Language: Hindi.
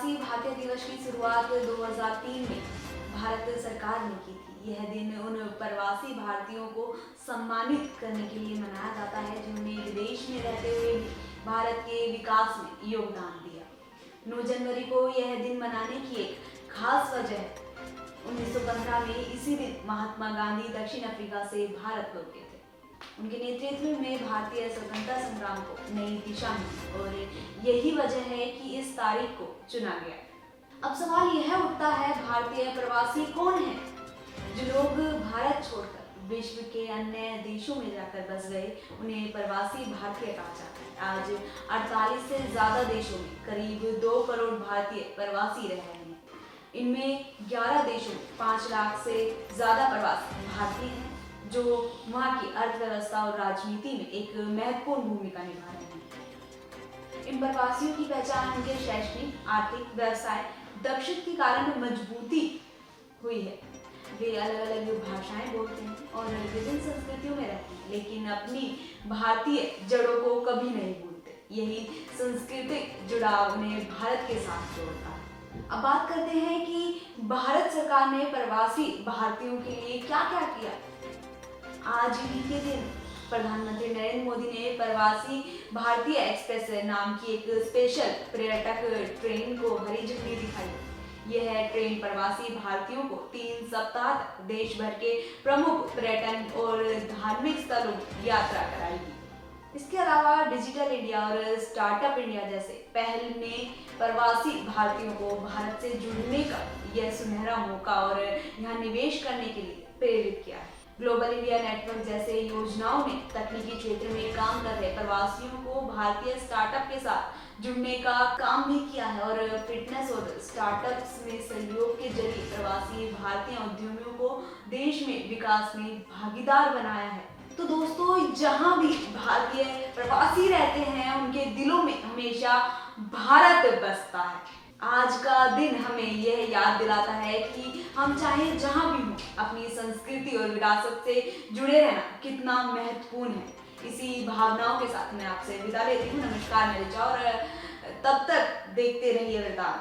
प्रवासी भारतीय दिवस की शुरुआत 2003 में भारत सरकार ने की थी। यह दिन उन प्रवासी भारतीयों को सम्मानित करने के लिए मनाया जाता है जिन्होंने विदेश में रहते हुए भी भारत के विकास में योगदान दिया। 9 जनवरी को यह दिन मनाने की एक खास वजह है। 1915 में इसी दिन महात्मा गांधी दक्षिण अफ्रीका से भारत लौटे थे। उनके नेतृत्व में भारतीय स्वतंत्रता संग्राम को नई दिशा मिली और यही वजह है कि इस तारीख को चुना गया। अब सवाल यह उठता है, भारतीय प्रवासी कौन है? जो लोग भारत छोड़कर विश्व के अन्य देशों में जाकर बस गए उन्हें प्रवासी भारतीय कहा जाता है। आज 48 से ज्यादा देशों में करीब 2 करोड़ भारतीय प्रवासी रह रहे हैं। इनमें 11 देशों में 5 लाख से ज्यादा प्रवासी भारतीय हैं जो वहाँ की अर्थव्यवस्था और राजनीति में एक महत्वपूर्ण भूमिका निभा रहे हैं। इन प्रवासियों की पहचान उनके शैक्षणिक, आर्थिक, व्यवसाय दक्षता के कारण मजबूती हुई है। वे अलग अलग भाषाएं बोलते हैं और विभिन्न संस्कृतियों में रहते हैं, लेकिन अपनी भारतीय जड़ों को कभी नहीं भूलते। यही सांस्कृतिक जुड़ाव उन्हें भारत के साथ जोड़ता है। अब बात करते हैं कि भारत सरकार ने प्रवासी भारतीयों के लिए क्या क्या किया। आज ही के दिन प्रधानमंत्री नरेंद्र मोदी ने प्रवासी भारतीय एक्सप्रेस नाम की एक स्पेशल पर्यटक ट्रेन को हरी झंडी दिखाई। यह ट्रेन प्रवासी भारतीयों को 3 सप्ताह तक देश भर के प्रमुख पर्यटन और धार्मिक स्थलों की यात्रा कराएगी। इसके अलावा डिजिटल इंडिया और स्टार्टअप इंडिया जैसे पहल ने प्रवासी भारतीयों को भारत से जुड़ने का यह सुनहरा मौका और यहाँ निवेश करने के लिए प्रेरित किया है। ग्लोबल इंडिया नेटवर्क जैसे योजनाओं ने तकनीकी क्षेत्र में काम कर रहे प्रवासियों को भारतीय स्टार्टअप के साथ जुड़ने का काम भी किया है और फिटनेस और स्टार्टअप्स में सहयोग के जरिए प्रवासी भारतीय उद्यमियों को देश में विकास में भागीदार बनाया है। तो दोस्तों, जहां भी भारतीय प्रवासी रहते हैं उनके दिलों में हमेशा भारत बसता है। आज का दिन हमें यह याद दिलाता है कि हम चाहे जहां भी हों अपनी संस्कृति और विरासत से जुड़े रहना कितना महत्वपूर्ण है। इसी भावनाओं के साथ मैं आपसे विदा लेती हूँ। नमस्कार मेरे चा, और तब तक देखते रहिए वृतांत।